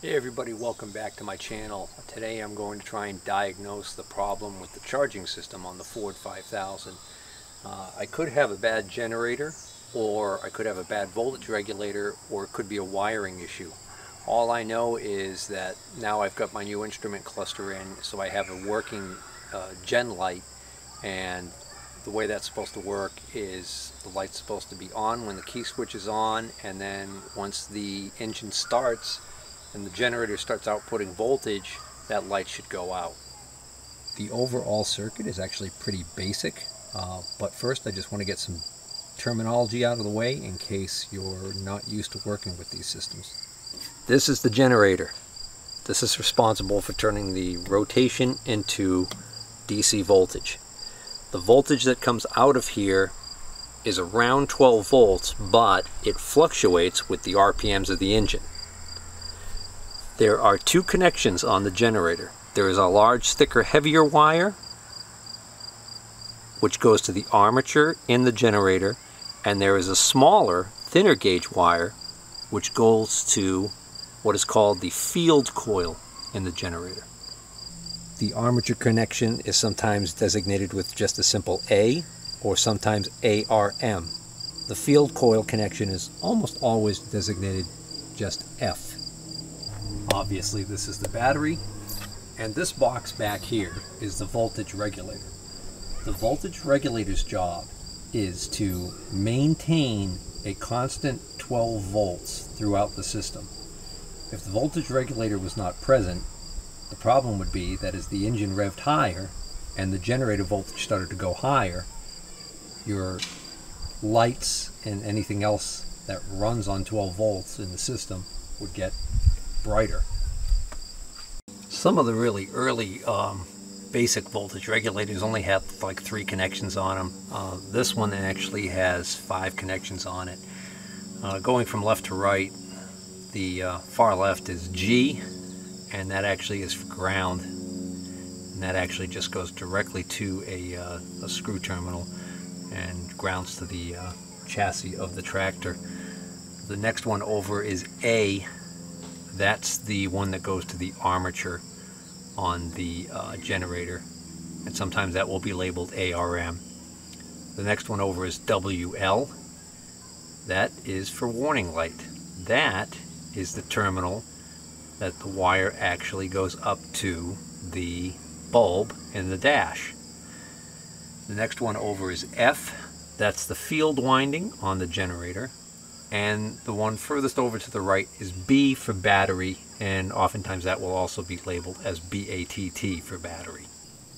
Hey everybody, welcome back to my channel. Today I'm going to try and diagnose the problem with the charging system on the Ford 5000. I could have a bad generator, or I could have a bad voltage regulator, or it could be a wiring issue. All I know is that now I've got my new instrument cluster in, so I have a working gen light, and the way that's supposed to work is the light's supposed to be on when the key switch is on, and then once the engine starts and the generator starts outputting voltage, that light should go out. The overall circuit is actually pretty basic, but first I just want to get some terminology out of the way in case you're not used to working with these systems. This is the generator. This is responsible for turning the rotation into DC voltage. The voltage that comes out of here is around 12 volts, but it fluctuates with the RPMs of the engine. There are two connections on the generator. There is a large, thicker, heavier wire, which goes to the armature in the generator, and there is a smaller, thinner gauge wire, which goes to what is called the field coil in the generator. The armature connection is sometimes designated with just a simple A, or sometimes ARM. The field coil connection is almost always designated just F. Obviously this is the battery, and this box back here is the voltage regulator. The voltage regulator's job is to maintain a constant 12 volts throughout the system. If the voltage regulator was not present, the problem would be that as the engine revved higher and the generator voltage started to go higher, your lights and anything else that runs on 12 volts in the system would get brighter. Some of the really early basic voltage regulators only have like 3 connections on them. This one actually has 5 connections on it. Going from left to right, the far left is G, and that actually is for ground, and that actually just goes directly to a screw terminal and grounds to the chassis of the tractor. The next one over is A. That's the one that goes to the armature on the generator, and sometimes that will be labeled ARM. The next one over is WL. That is for warning light. That is the terminal that the wire actually goes up to the bulb in the dash. The next one over is F. That's the field winding on the generator. And the one furthest over to the right is B for battery, and oftentimes that will also be labeled as BATT for battery.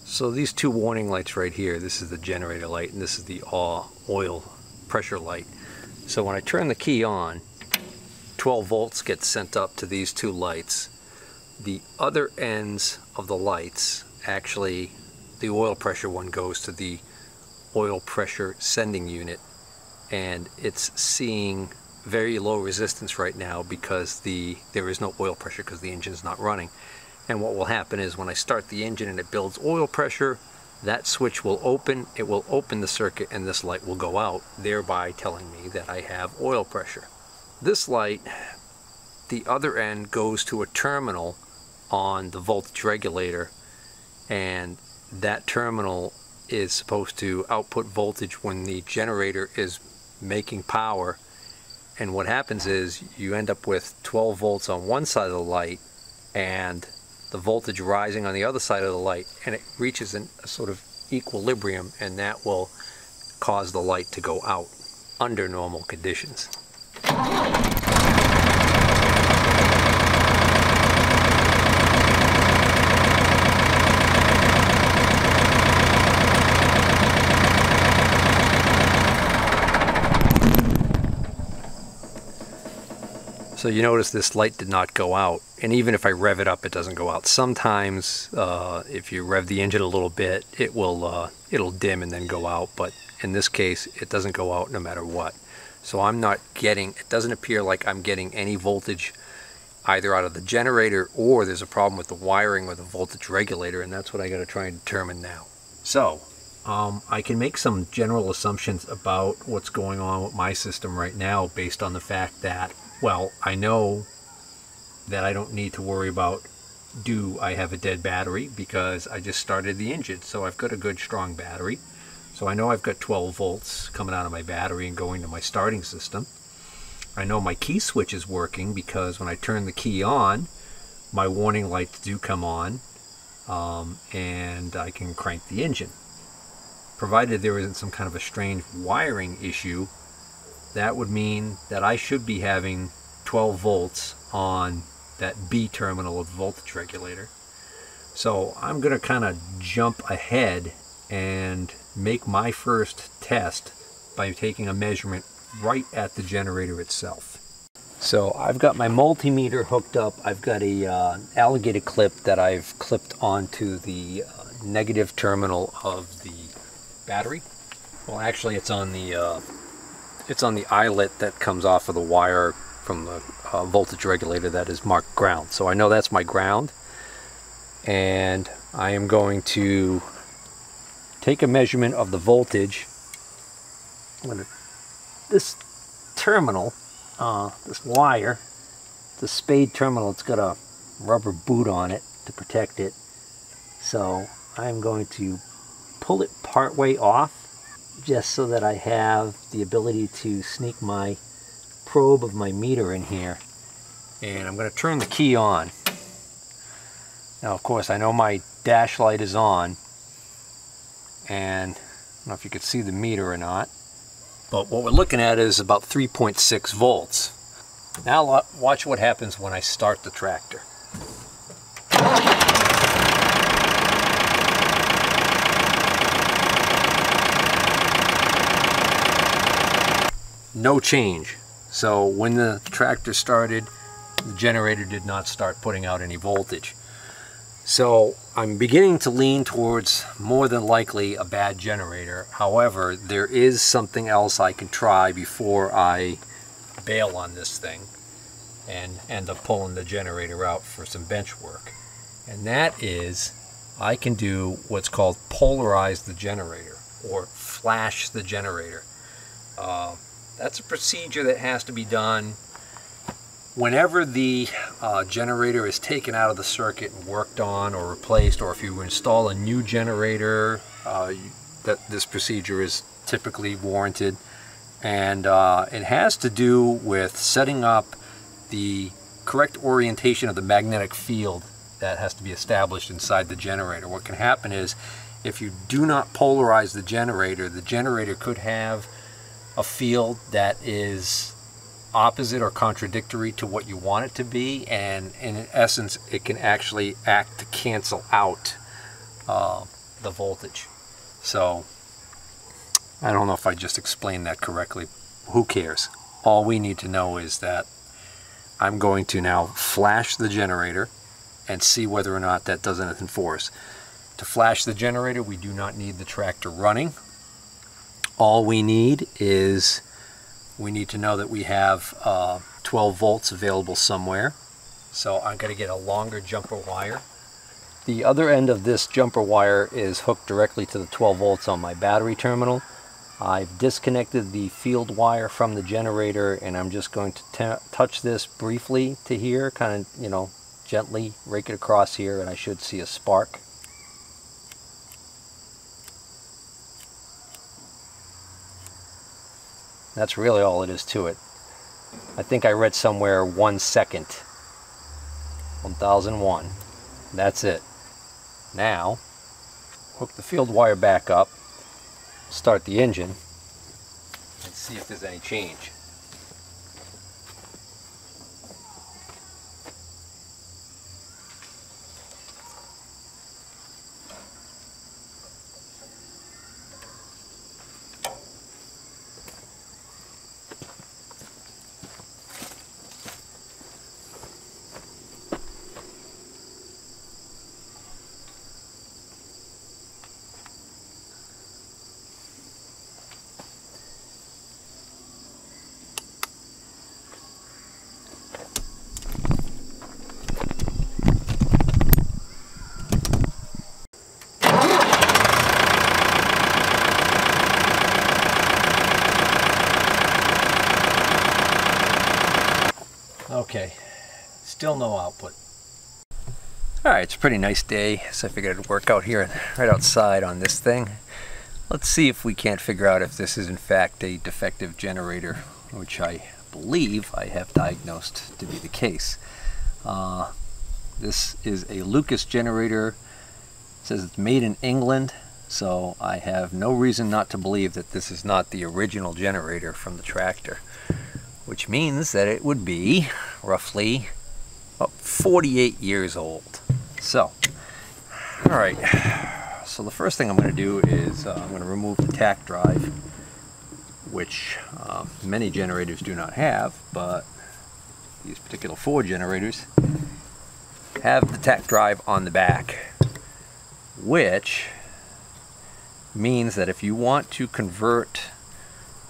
So these 2 warning lights right here, this is the generator light and this is the oil pressure light. So when I turn the key on, 12 volts gets sent up to these 2 lights. The other ends of the lights, actually the oil pressure one goes to the oil pressure sending unit, and it's seeing very low resistance right now because there is no oil pressure because the engine is not running. And what will happen is when I start the engine and it builds oil pressure, that switch will open, it will open the circuit, and this light will go out, thereby telling me that I have oil pressure. This light, the other end goes to a terminal on the voltage regulator, and that terminal is supposed to output voltage when the generator is making power. And what happens is you end up with 12 volts on one side of the light and the voltage rising on the other side of the light, and it reaches a sort of equilibrium, and that will cause the light to go out under normal conditions. So you notice this light did not go out, and even if I rev it up, it doesn't go out. Sometimes if you rev the engine a little bit, it'll dim and then go out, but in this case it doesn't go out no matter what. So I'm not getting, it doesn't appear like I'm getting any voltage either out of the generator, or there's a problem with the wiring or the voltage regulator, and that's what I got to try and determine now. So I can make some general assumptions about what's going on with my system right now based on the fact that, well, I know that I don't need to worry about, do I have a dead battery, because I just started the engine. So I've got a good strong battery. So I know I've got 12 volts coming out of my battery and going to my starting system. I know my key switch is working because when I turn the key on, my warning lights do come on, and I can crank the engine. Provided there isn't some kind of a strange wiring issue, that would mean that I should be having 12 volts on that B terminal of the voltage regulator. So I'm going to kind of jump ahead and make my first test by taking a measurement right at the generator itself. So I've got my multimeter hooked up. I've got a alligator clip that I've clipped onto the negative terminal of the battery. Well, actually it's on the eyelet that comes off of the wire from the voltage regulator that is marked ground. So I know that's my ground, and I am going to take a measurement of the voltage. This terminal, this wire, the spade terminal, it's got a rubber boot on it to protect it. So I'm going to pull it part way off, just so that I have the ability to sneak my probe of my meter in here. And I'm going to turn the key on. Now, of course, I know my dash light is on, and I don't know if you could see the meter or not, but what we're looking at is about 3.6 volts. Now watch what happens when I start the tractor. No change. So when the tractor started, the generator did not start putting out any voltage. So I'm beginning to lean towards more than likely a bad generator. However, there is something else I can try before I bail on this thing and end up pulling the generator out for some bench work. And that is, I can do what's called polarize the generator, or flash the generator. That's a procedure that has to be done whenever the generator is taken out of the circuit and worked on or replaced, or if you install a new generator, that this procedure is typically warranted. And it has to do with setting up the correct orientation of the magnetic field that has to be established inside the generator. What can happen is, if you do not polarize the generator could have a field that is opposite or contradictory to what you want it to be, and in essence it can actually act to cancel out the voltage. So I don't know if I just explained that correctly. Who cares? All we need to know is that I'm going to now flash the generator and see whether or not that does anything for us. To flash the generator, we do not need the tractor running. All we need is, we need to know that we have 12 volts available somewhere. So I'm going to get a longer jumper wire. The other end of this jumper wire is hooked directly to the 12 volts on my battery terminal. I've disconnected the field wire from the generator, and I'm just going to touch this briefly to here, kind of, you know, gently rake it across here, and I should see a spark. That's really all it is to it. I think I read somewhere 1 second. 1001. That's it. Now, hook the field wire back up, start the engine, and see if there's any change. Okay, Still no output. Alright, it's a pretty nice day, so I figured I'd work out here right outside on this thing. Let's see if we can't figure out if this is in fact a defective generator, which I believe I have diagnosed to be the case. This is a Lucas generator. It says it's made in England, so I have no reason not to believe that this is not the original generator from the tractor, which means that it would be roughly about 48 years old. So, alright, so the first thing I'm going to do is I'm going to remove the tach drive, which many generators do not have, but these particular Ford generators have the tach drive on the back, which means that if you want to convert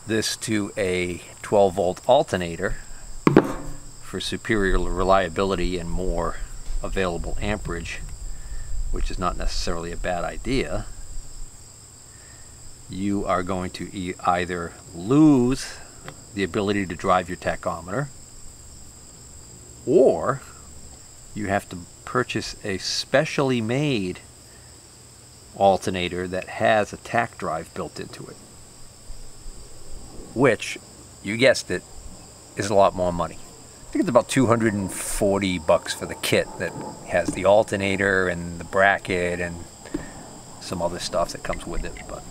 this to a 12-volt alternator for superior reliability and more available amperage, which is not necessarily a bad idea, you are going to either lose the ability to drive your tachometer, or you have to purchase a specially made alternator that has a tach drive built into it, which, you guessed it, is a lot more money. I think it's about 240 bucks for the kit that has the alternator and the bracket and some other stuff that comes with it. But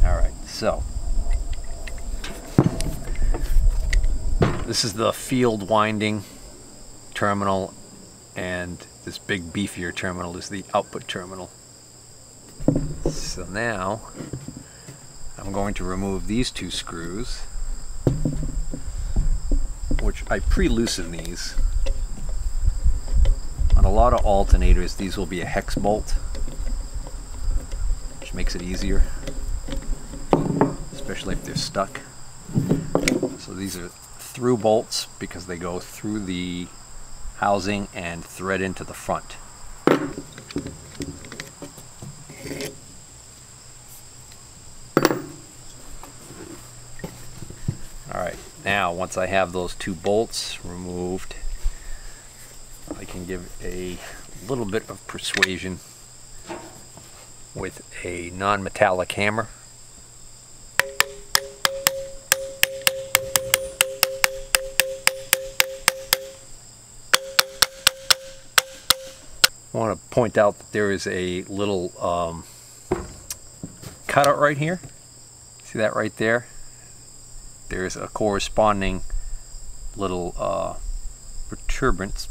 alright, so this is the field winding terminal, and this big beefier terminal is the output terminal. So now I'm going to remove these two screws, which I pre-loosen these. On a lot of alternators, these will be a hex bolt, which makes it easier, especially if they're stuck. So these are through bolts because they go through the housing and thread into the front. Alright, now once I have those two bolts removed, I can give a little bit of persuasion with a non-metallic hammer. I want to point out that there is a little cutout right here. See that right there? There's a corresponding little protuberance.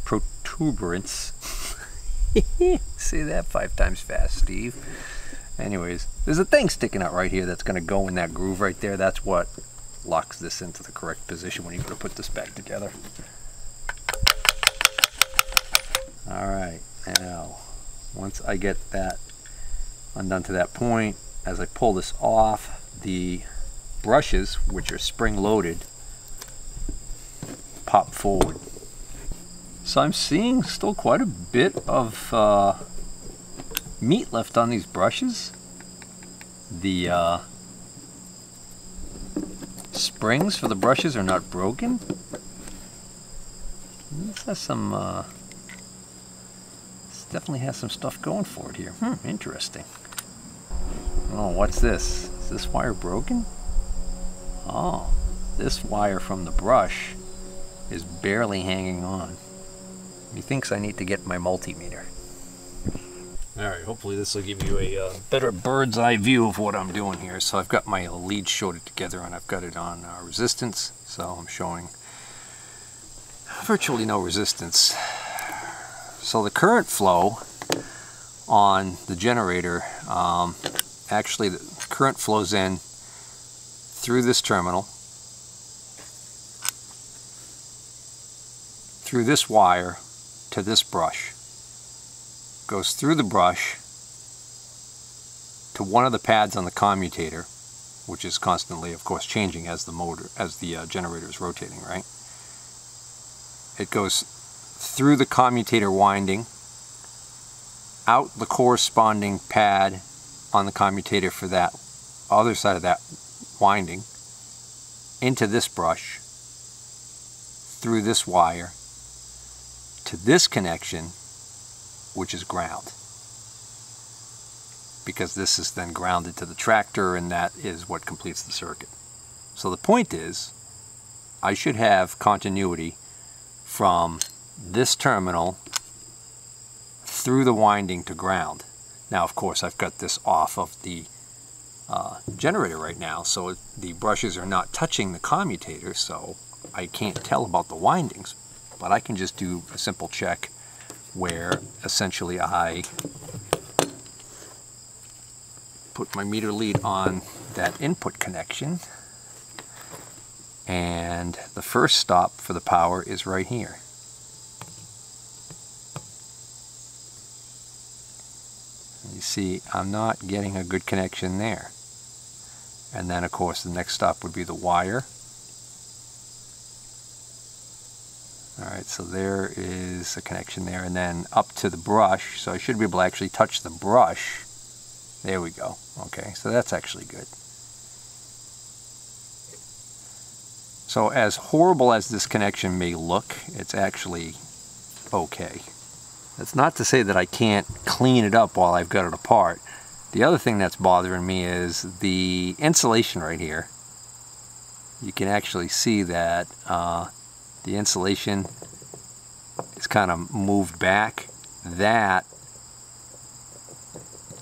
Say that 5 times fast, Steve. Anyways, there's a thing sticking out right here that's going to go in that groove right there. That's what locks this into the correct position when you go to put this back together. Alright, now once I get that undone to that point, as I pull this off, the brushes, which are spring loaded, pop forward. So I'm seeing still quite a bit of meat left on these brushes. The springs for the brushes are not broken. This has some this definitely has some stuff going for it here. Interesting. Oh, what's this? Is this wire broken? Oh, this wire from the brush is barely hanging on. He thinks I need to get my multimeter. Alright, hopefully this will give you a better bird's eye view of what I'm doing here. So I've got my lead shorted together and I've got it on resistance. So I'm showing virtually no resistance. So the current flow on the generator, actually the current flows in through this terminal, through this wire to this brush, goes through the brush to one of the pads on the commutator, which is constantly, of course, changing as the generator is rotating, right? It goes through the commutator winding, out the corresponding pad on the commutator for that other side of that winding, into this brush, through this wire, to this connection, which is ground, because this is then grounded to the tractor, and that is what completes the circuit. So the point is, I should have continuity from this terminal through the winding to ground. Now, of course, I've got this off of the generator right now, so the brushes are not touching the commutator, so I can't tell about the windings. But I can just do a simple check where essentially I put my meter lead on that input connection, and the first stop for the power is right here. You see, I'm not getting a good connection there. And then, of course, the next stop would be the wire. Alright, so there is a connection there, and then up to the brush, so I should be able to actually touch the brush. There we go. Okay, so that's actually good. So as horrible as this connection may look, it's actually okay. That's not to say that I can't clean it up while I've got it apart. The other thing that's bothering me is the insulation right here. You can actually see that the insulation is kind of moved back. That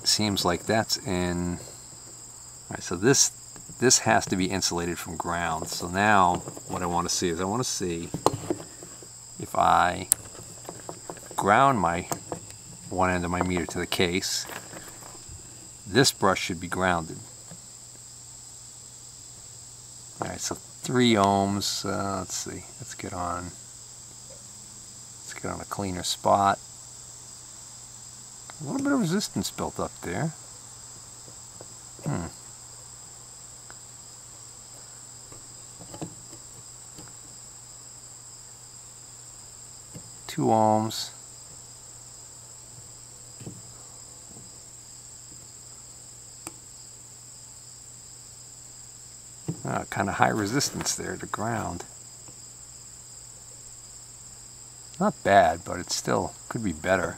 seems like that's in... All right, so this has to be insulated from ground. So now what I want to see is I want to see if I ground my one end of my meter to the case, this brush should be grounded. Alright, so 3 ohms, let's see, let's get on a cleaner spot. A little bit of resistance built up there. 2 ohms. Kind of high resistance there to ground. Not bad, but it still could be better.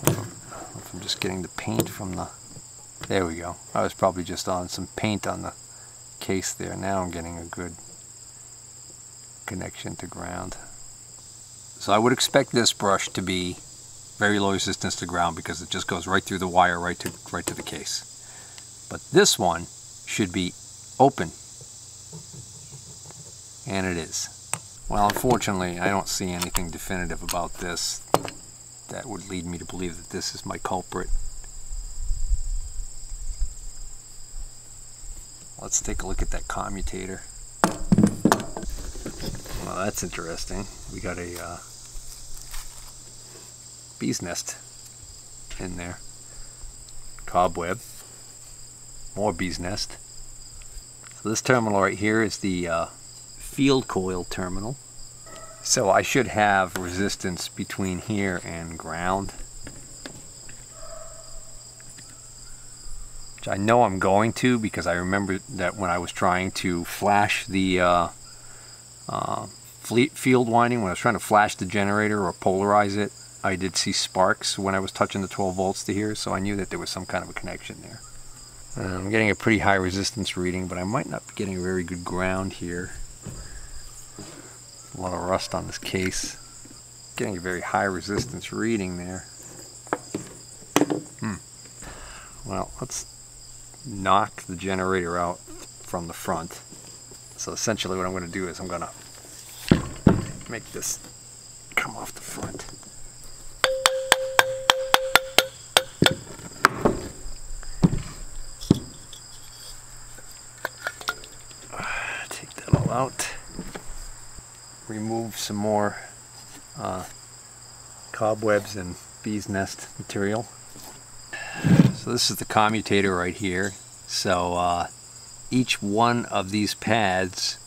If I'm just getting the paint from the... There we go. I was probably just on some paint on the case there. Now I'm getting a good connection to ground. So I would expect this brush to be very low resistance to ground because it just goes right through the wire right to the case. But this one should be open. And it is. Well, unfortunately, I don't see anything definitive about this that would lead me to believe that this is my culprit. Let's take a look at that commutator. Well, that's interesting. We got a bee's nest in there. Cobweb. More bee's nest. So this terminal right here is the field coil terminal. So I should have resistance between here and ground, which I know I'm going to, because I remember that when I was trying to flash the field winding, when I was trying to flash the generator or polarize it, I did see sparks when I was touching the 12 volts to here, so I knew that there was some kind of a connection there. I'm getting a pretty high resistance reading, but I might not be getting a very good ground here. A lot of rust on this case. Getting a very high resistance reading there. Well, let's knock the generator out from the front. So essentially what I'm going to do is I'm going to make this come off the front. Take that all out. Remove some more cobwebs and bee's nest material. So this is the commutator right here. So each one of these pads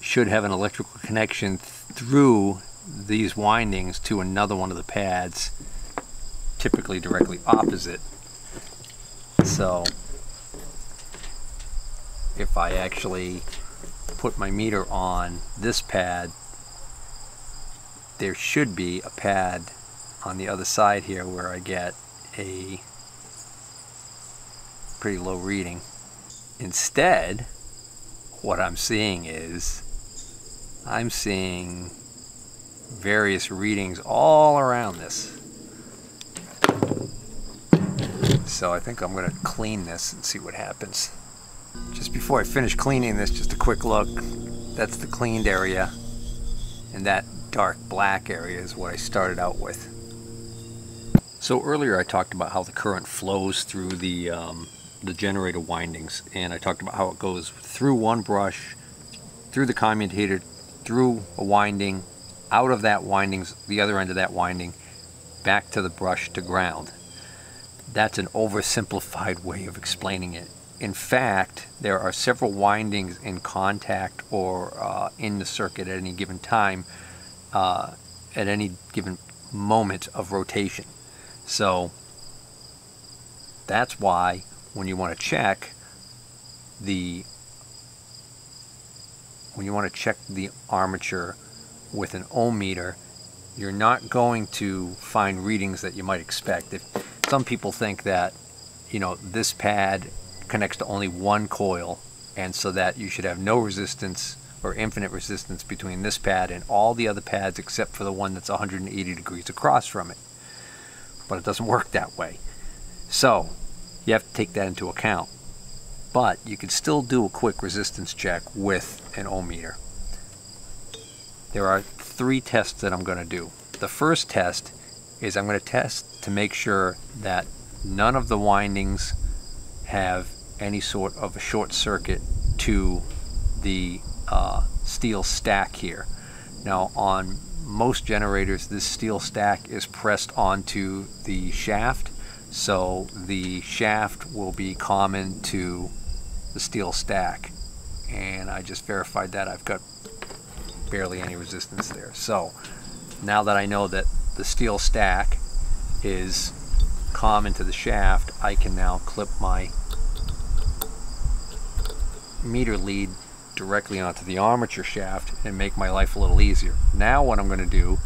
should have an electrical connection through these windings to another one of the pads, typically directly opposite. So if I actually put my meter on this pad, there should be a pad on the other side here where I get a pretty low reading. Instead, what I'm seeing is I'm seeing various readings all around this. So I think I'm going to clean this and see what happens. Just before I finish cleaning this, just a quick look. That's the cleaned area, and that dark black area is what I started out with. So earlier I talked about how the current flows through the generator windings, and I talked about how it goes through one brush, through the commutator, through a winding, out of that windings, the other end of that winding, back to the brush to ground. That's an oversimplified way of explaining it. In fact, there are several windings in contact or in the circuit at any given time, at any given moment of rotation. So that's why when you want to check the armature with an ohm meter, you're not going to find readings that you might expect. If some people think that, you know, this pad connects to only one coil, and so that you should have no resistance or infinite resistance between this pad and all the other pads except for the one that's 180 degrees across from it. But it doesn't work that way. So you have to take that into account. But you can still do a quick resistance check with an ohm meter. There are 3 tests that I'm going to do. The first test is I'm going to test to make sure that none of the windings have any sort of a short circuit to the steel stack here. Now on most generators, this steel stack is pressed onto the shaft, so the shaft will be common to the steel stack, and I just verified that I've got barely any resistance there. So now that I know that the steel stack is common to the shaft, I can now clip my meter lead directly onto the armature shaft and make my life a little easier. Now what I'm going to do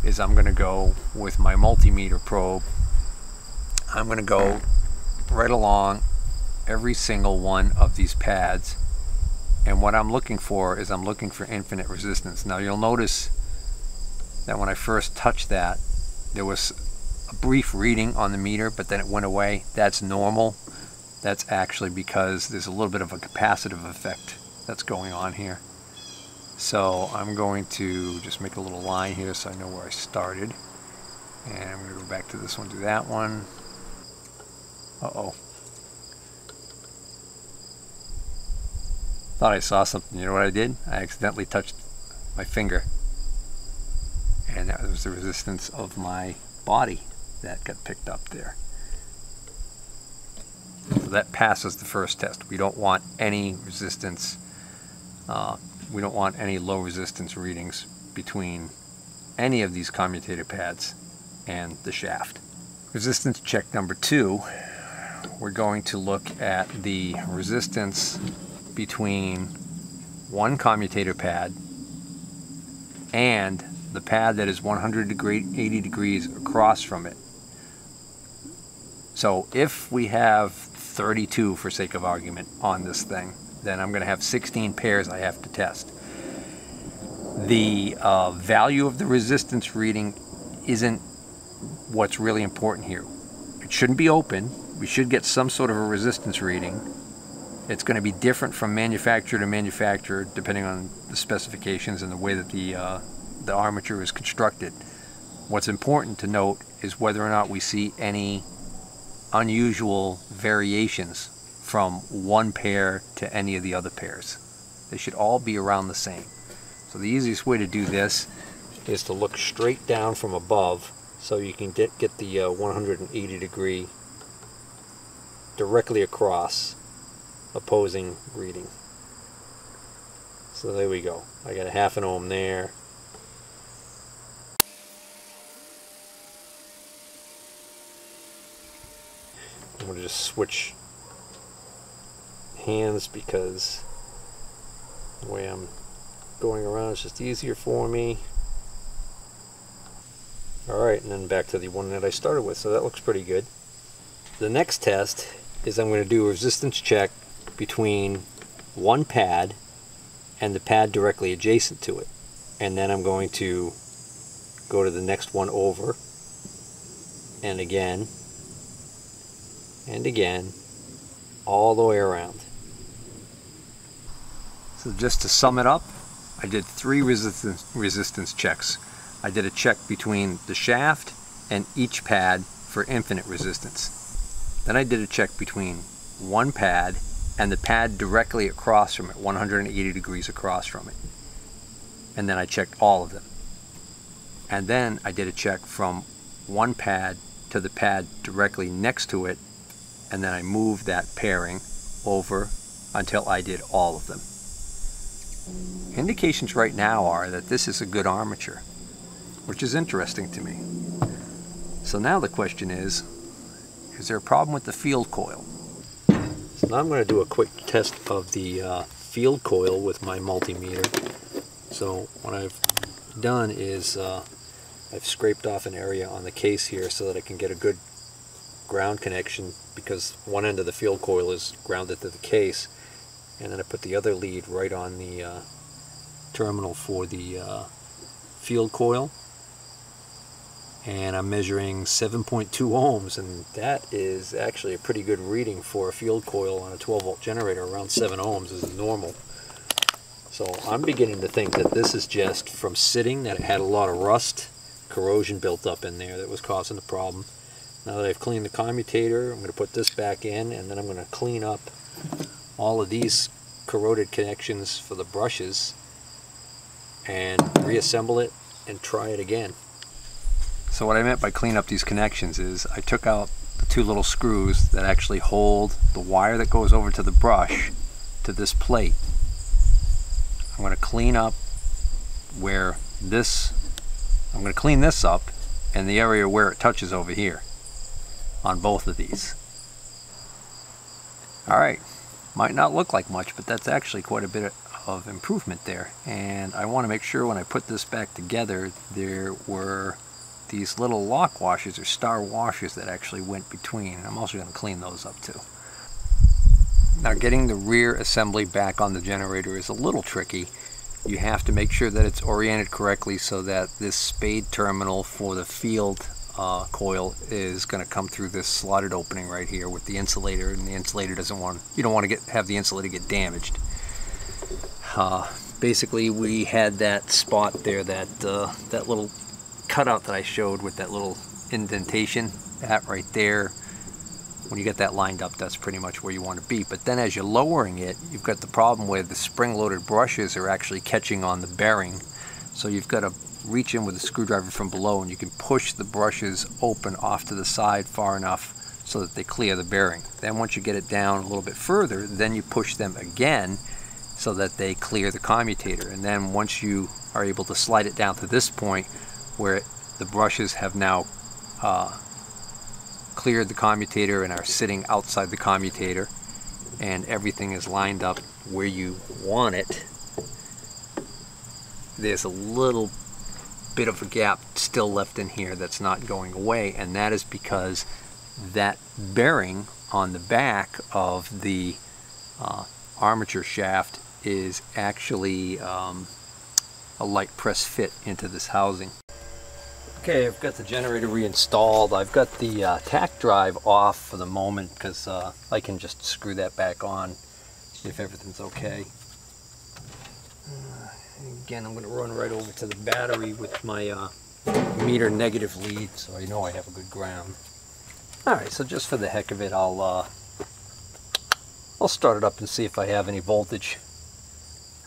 is I'm going to go with my multimeter probe. I'm going to go right along every single one of these pads, and what I'm looking for is I'm looking for infinite resistance. Now you'll notice that when I first touched that, there was a brief reading on the meter, but then it went away. That's normal. That's actually because there's a little bit of a capacitive effect that's going on here. So I'm going to just make a little line here so I know where I started. And I'm going to go back to this one, do that one. Uh-oh. Thought I saw something. You know what I did? I accidentally touched my finger. And that was the resistance of my body that got picked up there. So that passes the first test. We don't want any resistance. We don't want any low resistance readings between any of these commutator pads and the shaft. Resistance check number 2. We're going to look at the resistance between one commutator pad and the pad that is 180 degrees across from it. So if we have 32, for sake of argument, on this thing, then I'm going to have 16 pairs I have to test. The value of the resistance reading isn't what's really important here. It shouldn't be open. We should get some sort of a resistance reading. It's going to be different from manufacturer to manufacturer depending on the specifications and the way that the armature is constructed. What's important to note is whether or not we see any unusual variations from one pair to any of the other pairs. They should all be around the same. So the easiest way to do this is to look straight down from above so you can get the 180 degree directly across opposing reading. So there we go. I got a 0.5 ohm there. I'm going to just switch hands because the way I'm going around is just easier for me. Alright, and then back to the one that I started with, so that looks pretty good. The next test is I'm going to do a resistance check between one pad and the pad directly adjacent to it. And then I'm going to go to the next one over, and again, all the way around. So just to sum it up, I did 3 resistance checks. I did a check between the shaft and each pad for infinite resistance. Then I did a check between one pad and the pad directly across from it, 180 degrees across from it. And then I checked all of them. And then I did a check from one pad to the pad directly next to it, and then I moved that pairing over until I did all of them. Indications right now are that this is a good armature, which is interesting to me. So now the question is there a problem with the field coil? So now I'm going to do a quick test of the field coil with my multimeter. So what I've done is I've scraped off an area on the case here so that I can get a good ground connection, because one end of the field coil is grounded to the case, and then I put the other lead right on the terminal for the field coil, and I'm measuring 7.2 ohms, and that is actually a pretty good reading for a field coil on a 12 volt generator. Around 7 ohms is normal. So I'm beginning to think that this is just from sitting, that it had a lot of rust, corrosion built up in there that was causing the problem. Now that I've cleaned the commutator, I'm going to put this back in, and then I'm going to clean up all of these corroded connections for the brushes and reassemble it and try it again. So what I meant by clean up these connections is I took out the 2 little screws that actually hold the wire that goes over to the brush to this plate. I'm going to clean up where this, I'm going to clean this up and the area where it touches over here on both of these. Alright, might not look like much, but that's actually quite a bit of improvement there. And I want to make sure when I put this back together, there were these little lock washers or star washers that actually went between. I'm also going to clean those up too. Now, getting the rear assembly back on the generator is a little tricky. You have to make sure that it's oriented correctly so that this spade terminal for the field coil is going to come through this slotted opening right here with the insulator, and the insulator doesn't want, you don't want to have the insulator get damaged. Basically, we had that spot there, that little cutout that I showed with that little indentation, that right there. When you get that lined up, that's pretty much where you want to be. But then as you're lowering it, you've got the problem where the spring-loaded brushes are actually catching on the bearing. So you've got to reach in with a screwdriver from below, and you can push the brushes open off to the side far enough so that they clear the bearing. Then once you get it down a little bit further, then you push them again so that they clear the commutator. And then once you are able to slide it down to this point where the brushes have now cleared the commutator and are sitting outside the commutator, and everything is lined up where you want it, there's a little bit of a gap still left in here that's not going away, and that is because that bearing on the back of the armature shaft is actually a light press fit into this housing. Okay, I've got the generator reinstalled. I've got the tack drive off for the moment because I can just screw that back on if everything's okay. Again, I'm going to run right over to the battery with my meter negative lead, so I know I have a good ground. Alright, so just for the heck of it, I'll start it up and see if I have any voltage.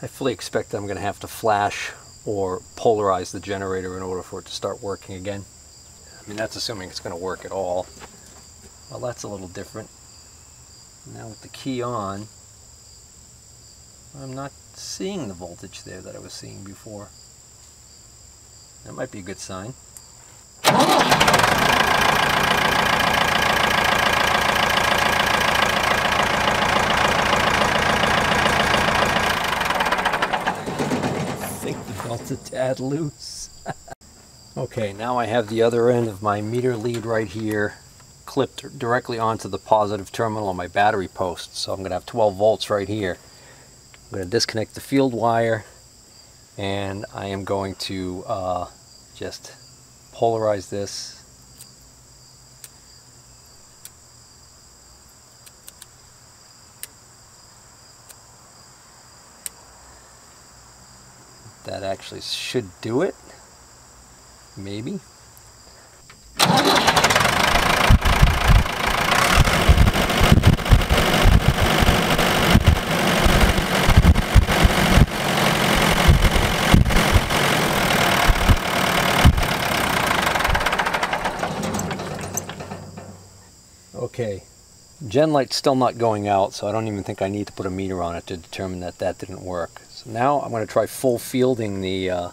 I fully expect that I'm going to have to flash or polarize the generator in order for it to start working again. I mean, that's assuming it's going to work at all. Well, that's a little different. Now with the key on, I'm not seeing the voltage there that I was seeing before. That might be a good sign. A tad loose. Okay, now I have the other end of my meter lead right here clipped directly onto the positive terminal on my battery post. So I'm going to have 12 volts right here. I'm going to disconnect the field wire, and I am going to just polarize this. That actually should do it. Maybe. Okay, gen light's still not going out, so I don't even think I need to put a meter on it to determine that that didn't work. So now I'm going to try full fielding the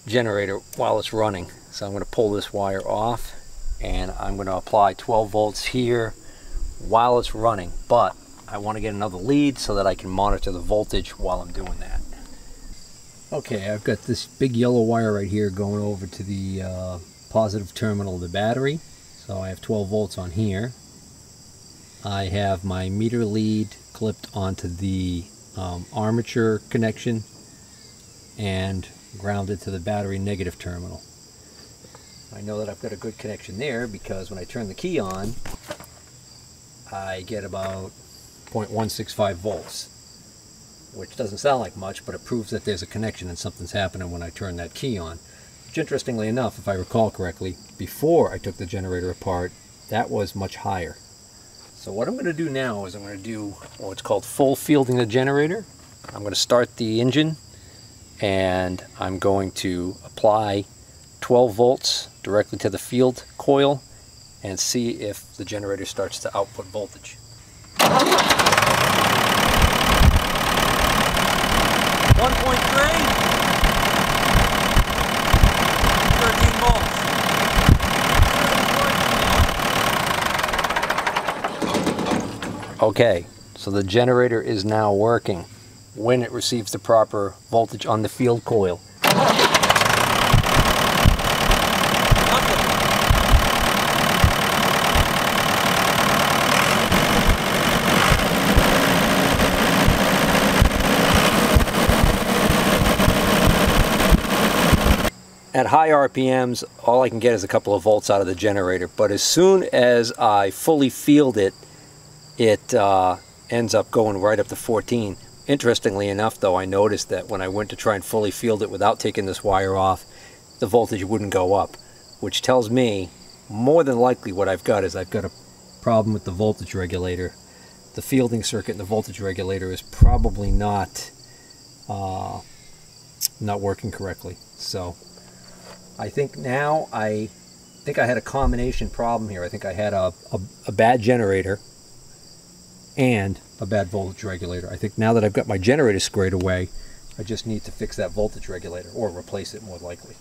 generator while it's running. So I'm going to pull this wire off, and I'm going to apply 12 volts here while it's running, but I want to get another lead so that I can monitor the voltage while I'm doing that. Okay, I've got this big yellow wire right here going over to the positive terminal of the battery. So I have 12 volts on here. I have my meter lead clipped onto the armature connection and grounded to the battery negative terminal. I know that I've got a good connection there because when I turn the key on, I get about 0.165 volts, which doesn't sound like much, but it proves that there's a connection and something's happening when I turn that key on. Which, interestingly enough, if I recall correctly, before I took the generator apart, that was much higher. So what I'm going to do now is I'm going to do what's called full fielding the generator. I'm going to start the engine, and I'm going to apply 12 volts directly to the field coil and see if the generator starts to output voltage. 1.3. 13 volts. Okay, so the generator is now working when it receives the proper voltage on the field coil. At high RPMs, all I can get is a couple of volts out of the generator, but as soon as I fully field it, it ends up going right up to 14. Interestingly enough, though, I noticed that when I went to try and fully field it without taking this wire off, the voltage wouldn't go up, which tells me more than likely what I've got is I've got a problem with the voltage regulator. The fielding circuit and the voltage regulator is probably not working correctly. So I think now I had a combination problem here. I think I had a bad generator and a bad voltage regulator. I think now that I've got my generator squared away, I just need to fix that voltage regulator, or replace it more likely.